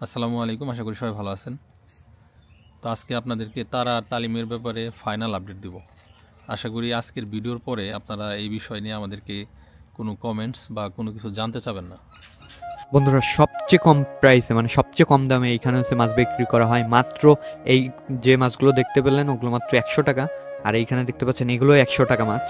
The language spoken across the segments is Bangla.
আসসালামু আলাইকুম, আশা করি সবাই ভালো আছেন। তো আজকে আপনাদেরকে তারা তালিমের ব্যাপারে ফাইনাল আপডেট দিব। আশা করি আজকের ভিডিওর পরে আপনারা এই বিষয় নিয়ে আমাদেরকে কোনো কমেন্টস বা কোনো কিছু জানতে চাবেন না। বন্ধুরা, সবচেয়ে কম প্রাইসে মানে সবচেয়ে কম দামে এইখানে হচ্ছে মাছ বিক্রি করা হয়। মাত্র এই যে মাছগুলো দেখতে পেলেন ওগুলো মাত্র 100 টাকা, আর এইখানে দেখতে পাচ্ছেন এগুলো 100 টাকা মাছ।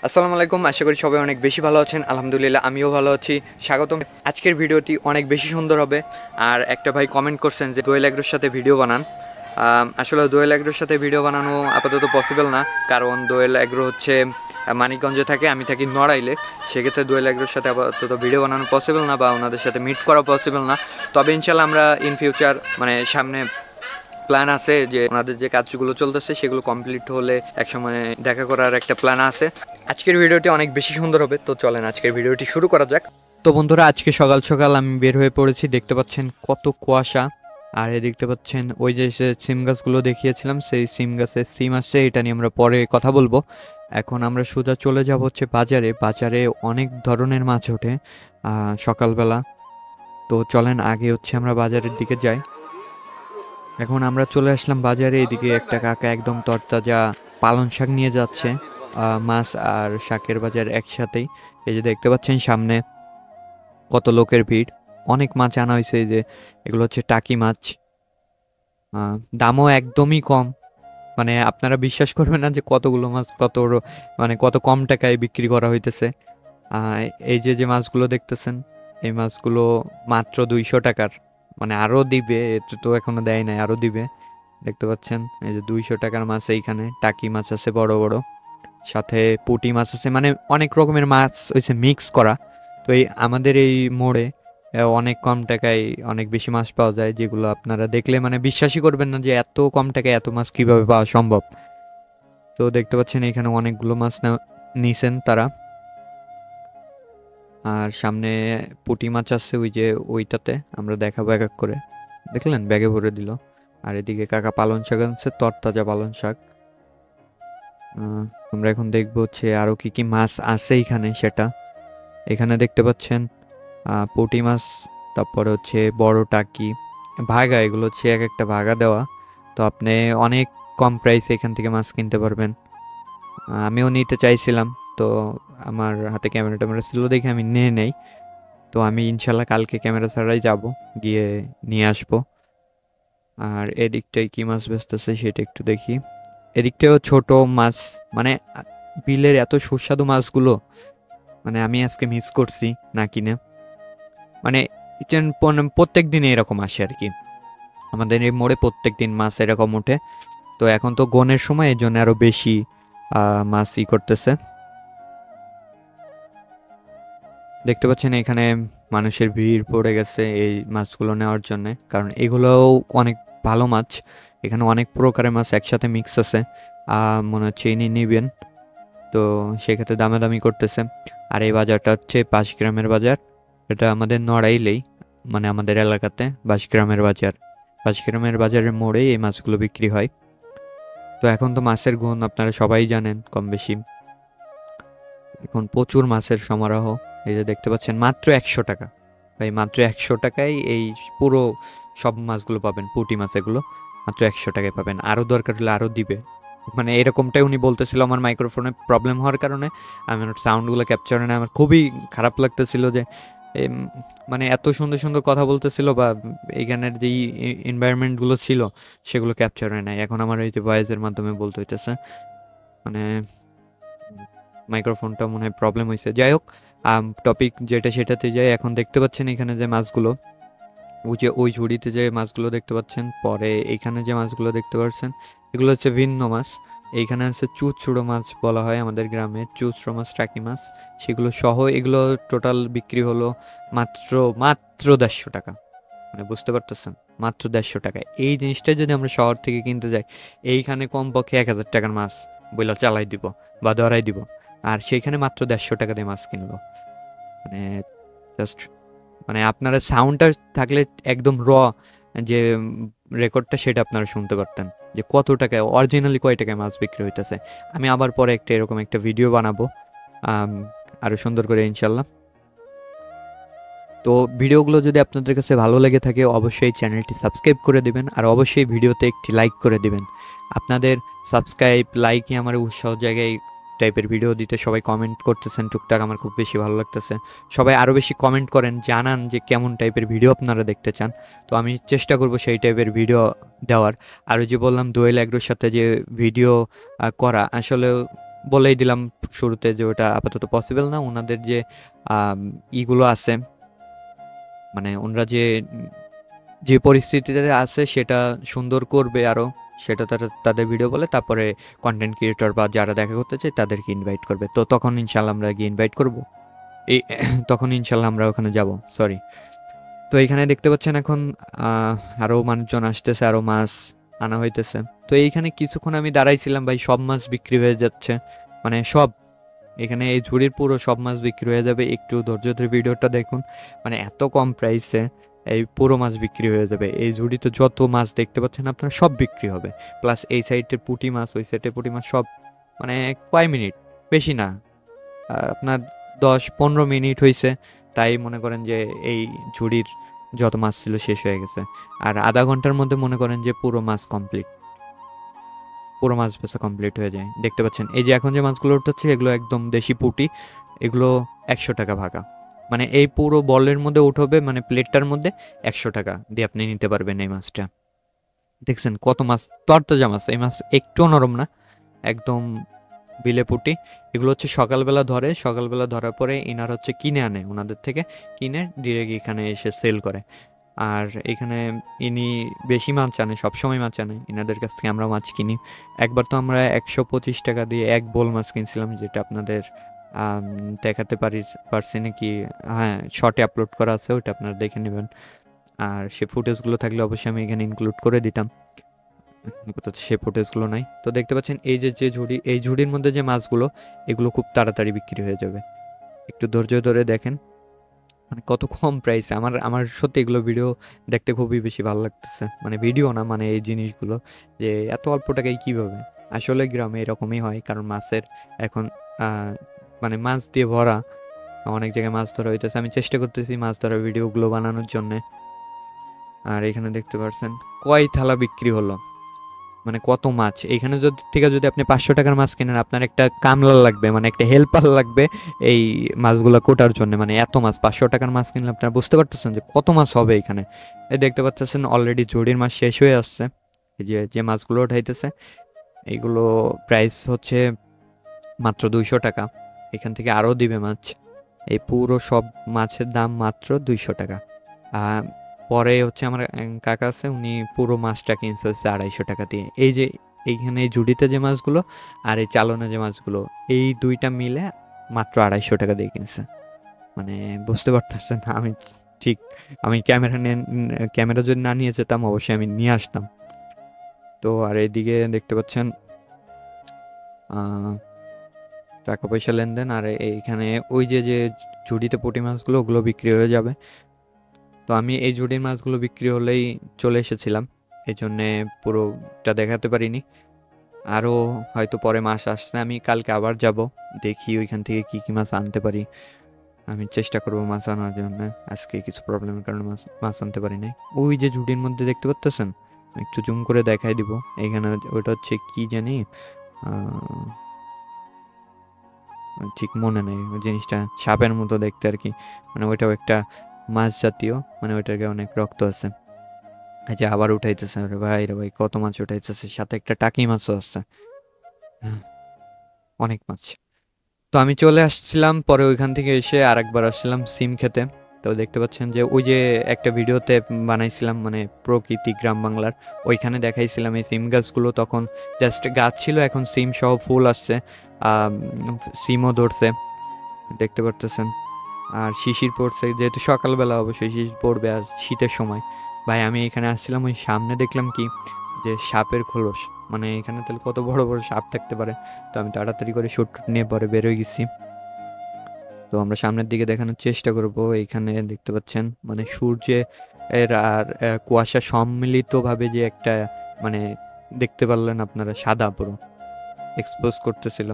আসসালামু আলাইকুম, আশা করি সবাই অনেক বেশি ভালো আছেন। আলহামদুলিল্লাহ আমিও ভালো আছি। স্বাগতম। আজকের ভিডিওটি অনেক বেশি সুন্দর হবে। আর একটা ভাই কমেন্ট করছেন যে দোয়েল এগ্রোর সাথে ভিডিও বানান। আসলে দোয়েল এগ্রোর সাথে ভিডিও বানানো আপাতত পসিবল না, কারণ দোয়েল এগ্রো হচ্ছে মানিকগঞ্জে থাকে, আমি থাকি নড়াইলে। সেক্ষেত্রে দোয়েল এগ্রোর সাথে আপাতত ভিডিও বানানো পসিবল না বা ওনাদের সাথে মিট করা পসিবল না। তবে ইনশাল্লাহ আমরা ইন ফিউচার মানে সামনে প্ল্যান আছে যে ওনাদের যে কাজগুলো চলতেছে সেগুলো কমপ্লিট হলে একসময় দেখা করার একটা প্ল্যান আছে। আজকের ভিডিওটি অনেক বেশি সুন্দর হবে, তো চলেন আজকের ভিডিওটি শুরু করা যাক। তো বন্ধুরা, আজকে সকাল সকাল আমি বের হয়ে পড়েছি। দেখতে পাচ্ছেন কত কুয়াশা, আর দেখতে পাচ্ছেন ওই যে সিম গাছগুলো দেখিয়েছিলাম, সেই সিম গাছের সিম আসছে, এটা নিয়ে আমরা পরে কথা বলবো। এখন আমরা সোজা চলে যাব হচ্ছে বাজারে। বাজারে অনেক ধরনের মাছ ওঠে সকালবেলা। তো চলেন আগে হচ্ছে আমরা বাজারের দিকে যাই। এখন আমরা চলে আসলাম বাজারে। এদিকে একটা কাকা একদম তরতাজা পালং শাক নিয়ে যাচ্ছে। মাছ আর শাকের বাজার একসাথেই। এই যে দেখতে পাচ্ছেন সামনে কত লোকের ভিড়। অনেক মাছ আনা হয়েছে। এই যে এগুলো হচ্ছে টাকি মাছ। দামও একদমই কম। মানে আপনারা বিশ্বাস করবেন না যে কতগুলো মাছ মানে কত কম টাকায় বিক্রি করা হইতেছে। এই যে যে মাছগুলো দেখতেছেন, এই মাছগুলো মাত্র 200 টাকার। মানে আরো দিবে, এটা তো এখনো দেয় নাই, আরো দিবে। দেখতে পাচ্ছেন এই যে 200 টাকার মাছ। এইখানে টাকি মাছ আছে বড় বড়, সাথে পুঁটি মাছ আছে, মানে অনেক রকমের মাছ হয়েছে মিক্স করা। তো এই আমাদের এই মোড়ে অনেক কম টাকায় অনেক বেশি মাছ পাওয়া যায়, যেগুলো আপনারা দেখলে মানে বিশ্বাসই করবেন না যে এত কম টাকায় এত মাছ কিভাবে পাওয়া সম্ভব। তো দেখতে পাচ্ছেন এখানে অনেকগুলো মাছ নিছেন তারা। আর সামনে পুঁটি মাছ আছে ওই যে ওইটাতে, আমরা দেখাবো এক এক করে। দেখলেন ব্যাগে ভরে দিল। আর এদিকে কাকা পালং শাক আনছে, তরতাজা পালং শাক। আমরা এখন দেখবো হচ্ছে আরো কি কি মাছ আছে এখানে সেটা। এখানে দেখতে পাচ্ছেন পুঁটি মাছ, তারপরে হচ্ছে বড় টাকি ভাগা, এগুলো হচ্ছে এক একটা ভাগা দেওয়া। তো আপনি অনেক কম প্রাইসে এখান থেকে মাছ কিনতে পারবেন। আমিও নিতে চাইছিলাম, তো আমার হাতে ক্যামেরা ট্যামেরা ছিল দেখে আমি নিয়ে নেই। তো আমি ইনশাল্লাহ কালকে ক্যামেরা ছাড়াই যাব, গিয়ে নিয়ে আসবো। আর এদিকটায় কি মাছ বেচতেছে সেটা একটু দেখি। এদিকটাও ছোট মাছ, মানে বিলের এত সুস্বাদু মাছগুলো মানে আমি আজকে মিস করছি না কিনে। মানে প্রত্যেক দিন এরকম আসে আর কি, আমাদের এই মোড়ে প্রত্যেক দিন মাছ এরকম ওঠে। তো এখন তো গনের সময়, এই জন্য আরো বেশি মাছ করতেছে। দেখতে পাচ্ছেন এখানে মানুষের ভিড় পড়ে গেছে এই মাছগুলো নেওয়ার জন্য, কারণ এগুলোও অনেক ভালো মাছ। এখানে অনেক প্রকারের মাছ একসাথে মিক্স আছে। মনে হচ্ছে ইনি নিবেন, তো সেক্ষেত্রে দামাদামি করতেছে। আর এই বাজারটা হচ্ছে 5 গ্রামের বাজার। এটা আমাদের নড়াইলেই, মানে আমাদের এলাকাতে 5 গ্রামের বাজার। 5 গ্রামের বাজারের মোড়েই এই মাছগুলো বিক্রি হয়। তো এখন তো মাছের গুণ আপনারা সবাই জানেন কম বেশি। এখন প্রচুর মাছের সমারোহ। এই যে দেখতে পাচ্ছেন মাত্র 100 টাকা। ভাই মাত্র 100 টাকায় এই পুরো সব মাছগুলো পাবেন। পুঁটি মাছ এগুলো মাত্র 100 টাকায় পাবেন, আরও দরকার হলে আরও দিবে। মানে এরকমটাই উনি বলতেছিল। আমার মাইক্রোফোনে প্রবলেম হওয়ার কারণে আমার সাউন্ডগুলো ক্যাপচার হয় না। আমার খুবই খারাপ লাগতেছিল যে মানে এত সুন্দর সুন্দর কথা বলতেছিল, বা এইখানের যেই এনভায়রনমেন্টগুলো ছিল সেগুলো ক্যাপচার হয় নাই। এখন আমার এই যে ভয়েসের মাধ্যমে বলতে হইতেছে, মানে মাইক্রোফোনটা মনে হয় প্রবলেম হয়েছে। যাই হোক, টপিক যেটা সেটাতে যাই। এখন দেখতে পাচ্ছেন এখানে যে মাছগুলো, ওই যে ওই ঝুড়িতে যে মাছগুলো দেখতে পাচ্ছেন, পরে এখানে যে মাছগুলো দেখতে পাচ্ছেন এগুলো হচ্ছে ভিন্ন মাছ। এইখানে আছে চুচড়ো মাছ বলা হয় আমাদের গ্রামে, চুচড়ো মাছ, টাকি মাছ, সেগুলো সহ এগুলো টোটাল বিক্রি হলো মাত্র মাত্র 150 টাকা। মানে বুঝতে পারতেছেন, মাত্র 150 টাকা। এই জিনিসটা যদি আমরা শহর থেকে কিনতে যাই, এইখানে কমপক্ষে 1000 টাকার মাছ বইলা চালাই দিব বা ধরাই দিব, আর সেইখানে মাত্র 150 টাকা দিয়ে মাছ কিনলো। মানে জাস্ট, মানে আপনারা সাউন্ডটা থাকলে একদম যে রেকর্ডটা সেটা আপনারা শুনতে পারতেন যে কত টাকায় অরিজিনালি কয় টাকায় মাছ বিক্রি হইতেছে। আমি আবার পরে একটা এরকম একটা ভিডিও বানাবো আরো সুন্দর করে ইনশাল্লাহ। তো ভিডিওগুলো যদি আপনাদের কাছে ভালো লেগে থাকে অবশ্যই চ্যানেলটি সাবস্ক্রাইব করে দিবেন, আর অবশ্যই ভিডিওতে একটি লাইক করে দিবেন। আপনাদের সাবস্ক্রাইব লাইকই আমার উৎসাহ জায়গায় টাইপের ভিডিও দিতে। সবাই কমেন্ট করতেছেন টুকটাক, আমার খুব বেশি ভালো লাগতেছে। সবাই আরও বেশি কমেন্ট করেন, জানান যে কেমন টাইপের ভিডিও আপনারা দেখতে চান, তো আমি চেষ্টা করব সেই টাইপের ভিডিও দেওয়ার। আর ওই যে বললাম দোয়েল এগ্রোর সাথে যে ভিডিও করা, আসলে বলেই দিলাম শুরুতে যে ওটা আপাতত পসিবল না। ওনাদের যে ইগুলো আছে, মানে ওনারা যে পরিস্থিতিতে আছে সেটা সুন্দর করবে আরও, সেটা তাদের ভিডিও বলে তারপরে কন্টেন্ট ক্রিয়েটর বা যারা দেখা করতে চায় তাদেরকে ইনভাইট করবে। তো তখন ইনশাল্লাহ আমরা গিয়ে ইনভাইট করব, এই তখন ইনশাল্লাহ আমরা ওখানে যাব। সরি। তো এইখানে দেখতে পাচ্ছেন এখন আরও মানুষজন আসতেছে, আরও মাছ আনা হইতেছে। তো এইখানে কিছুক্ষণ আমি দাঁড়াইছিলাম ভাই, সব মাছ বিক্রি হয়ে যাচ্ছে, মানে সব, এখানে এই ঝুড়ির পুরো সব মাছ বিক্রি হয়ে যাবে। একটু ধৈর্য ধরে ভিডিওটা দেখুন, মানে এত কম প্রাইসে এই পুরো মাছ বিক্রি হয়ে যাবে। এই ঝুড়িতে যত মাছ দেখতে পাচ্ছেন আপনারা সব বিক্রি হবে। প্লাস এই সাইডের পুঁটি মাছ, ওই সাইডের পুঁটি মাছ সব, মানে কয় মিনিট, বেশি না, আপনার 10-15 মিনিট হয়েছে, তাই মনে করেন যে এই ঝুড়ির যত মাছ ছিল শেষ হয়ে গেছে। আর আধা ঘন্টার মধ্যে মনে করেন যে পুরো মাছ কমপ্লিট, পুরো মাছ বেচা কমপ্লিট হয়ে যায়। দেখতে পাচ্ছেন এই যে এখন যে মাছগুলো উঠছে এগুলো একদম দেশি পুঁটি, এগুলো 100 টাকা ভাগা, মানে এই পুরো বলের মধ্যে উঠবে, মানে প্লেটটার মধ্যে 100 টাকা দিয়ে আপনি নিতে পারবেন এই মাছটা। দেখছেন কত মাছ, তরতাজা মাছ, এই মাছ একটু নরম না, একদম বিলে পুঁটি। এগুলো হচ্ছে সকালবেলা ধরে, সকালবেলা ধরার পরে ইনার হচ্ছে কিনে আনে, ওনাদের থেকে কিনে ডিরেক্ট এখানে এসে সেল করে। আর এখানে ইনি বেশি মাছ আনে, সবসময় মাছ আনে, ইনাদের কাছ থেকে আমরা মাছ কিনি। একবার তো আমরা 125 টাকা দিয়ে এক বোল মাছ কিনছিলাম, যেটা আপনাদের দেখাতে পারছি নাকি, হ্যাঁ শর্টে আপলোড করা আছে, ওইটা আপনারা দেখে নেবেন। আর সে ফুটেজগুলো থাকলে অবশ্যই আমি এখানে ইনক্লুড করে দিতাম, সে ফুটেজগুলো নাই। তো দেখতে পাচ্ছেন এই যে ঝুড়ি, এই ঝুড়ির মধ্যে যে মাছগুলো, এগুলো খুব তাড়াতাড়ি বিক্রি হয়ে যাবে। একটু ধৈর্য ধরে দেখেন, মানে কত কম প্রাইসে। আমার আমার সত্যি এগুলো ভিডিও দেখতে খুবই বেশি ভালো লাগতেছে, মানে ভিডিও না, মানে এই জিনিসগুলো যে এত অল্প টাকায় কীভাবে। আসলে গ্রামে এরকমই হয়, কারণ মাছের এখন মানে মাছ দিয়ে ভরা, অনেক জায়গায় মাছ ধরা হইতেছে। আমি চেষ্টা করতেছি মাছ ধরার ভিডিওগুলো বানানোর জন্যে। আর এখানে দেখতে পাচ্ছেন কয় থালা বিক্রি হলো, মানে কত মাছ। এখানে যদি আপনি 500 টাকার মাছ কিনেন, আপনার একটা কামলা লাগবে, মানে একটা হেল্পার লাগবে এই মাছগুলো কোটার জন্য। মানে এত মাছ, 500 টাকার মাছ কিনলে আপনারা বুঝতে পারতেছেন যে কত মাছ হবে এখানে। এই দেখতে পাচ্ছেন অলরেডি ঝুড়ির মাছ শেষ হয়ে আসছে। এই যে মাছগুলো উঠাইতেছে, এইগুলো প্রাইস হচ্ছে মাত্র 200 টাকা। এখান থেকে আরও দিবে মাছ। এই পুরো সব মাছের দাম মাত্র 200 টাকা। পরে হচ্ছে আমার কাকা আছে, উনি পুরো মাছটা কিনছে হচ্ছে 250 টাকা দিয়ে। এই যে এইখানে এই জুড়িতে যে মাছগুলো আর এই চালনে যে মাছগুলো, এই দুইটা মিলে মাত্র 250 টাকা দিয়ে কিনছে। মানে বুঝতে পারতেছেন, আমি ক্যামেরা যদি না নিয়ে যেতাম অবশ্যই আমি নিয়ে আসতাম। তো আর এইদিকে দেখতে পাচ্ছেন টাকা পয়সা লেনদেন। আর এইখানে ওই যে ঝুড়িতে পুঁটি মাছগুলো, ওগুলো বিক্রি হয়ে যাবে। তো আমি এই ঝুড়ির মাছগুলো বিক্রি হলেই চলে এসেছিলাম, এই জন্যে পুরোটা দেখাতে পারিনি। আরও হয়তো পরে মাছ আসছে, আমি কালকে আবার যাব, দেখি ওইখান থেকে কি কি মাছ আনতে পারি। আমি চেষ্টা করবো মাছ আনার জন্য। আজকে কিছু প্রবলেমের কারণে মাছ আনতে পারি নাই। ওই যে ঝুড়ির মধ্যে দেখতে পাচ্ছেন, একটু জুম করে দেখাই দিব। এইখানে ওটা হচ্ছে কি জানি, ঠিক মনে নেই, ওই জিনিসটা সাপের মতো দেখতে আর কি, মানে ওইটাও একটা মাছ জাতীয়, মানে ওইটাকে অনেক রক্ত আছে। আচ্ছা আবার উঠাইতেছে, রে ভাই কত মাছ উঠাইতেছে, সাথে একটা টাকি মাছও আছে, অনেক মাছ। তো আমি চলে আসছিলাম, পরে ওইখান থেকে এসে আরেকবার আসছিলাম সিম খেতে। তো দেখতে পাচ্ছেন যে ওই যে একটা ভিডিওতে বানাইছিলাম, মানে প্রকৃতি গ্রাম বাংলার, ওইখানে দেখাইছিলাম এই সিম গাছগুলো, তখন জাস্ট গাছ ছিল, এখন সিম সহ ফুল আসছে, সিমও ধরছে দেখতে পারতেছেন। আর শিশির পড়ছে, যেহেতু সকালবেলা অবশ্যই শিশির পড়বে, আর শীতের সময়। ভাই আমি এখানে আসছিলাম, ওই সামনে দেখলাম কি যে সাপের খোলস, মানে এখানে তাহলে কত বড় বড় সাপ থাকতে পারে। তো আমি তাড়াতাড়ি করে শুট নিয়ে পরে বেরোয় গেছি। তো আমরা সামনের দিকে দেখানোর চেষ্টা করব। এইখানে দেখতে পাচ্ছেন মানে সূর্যের আর কুয়াশা সম্মিলিতভাবে যে একটা, মানে দেখতে পারলেন আপনারা, সাদা পুরো এক্সপোজ করতেছিল।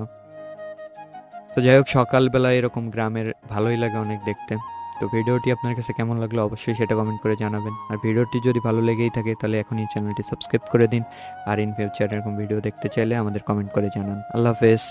তো যাই হোক, সকালবেলা এরকম গ্রামের ভালোই লাগে অনেক দেখতে। তো ভিডিওটি আপনার কাছে কেমন লাগলো অবশ্যই সেটা কমেন্ট করে জানাবেন। আর ভিডিওটি যদি ভালো লেগেই থাকে তাহলে এখনই চ্যানেলটি সাবস্ক্রাইব করে দিন। আর ইন ফিউচার এরকম ভিডিও দেখতে চাইলে আমাদের কমেন্ট করে জানান। আল্লাহ হাফেজ।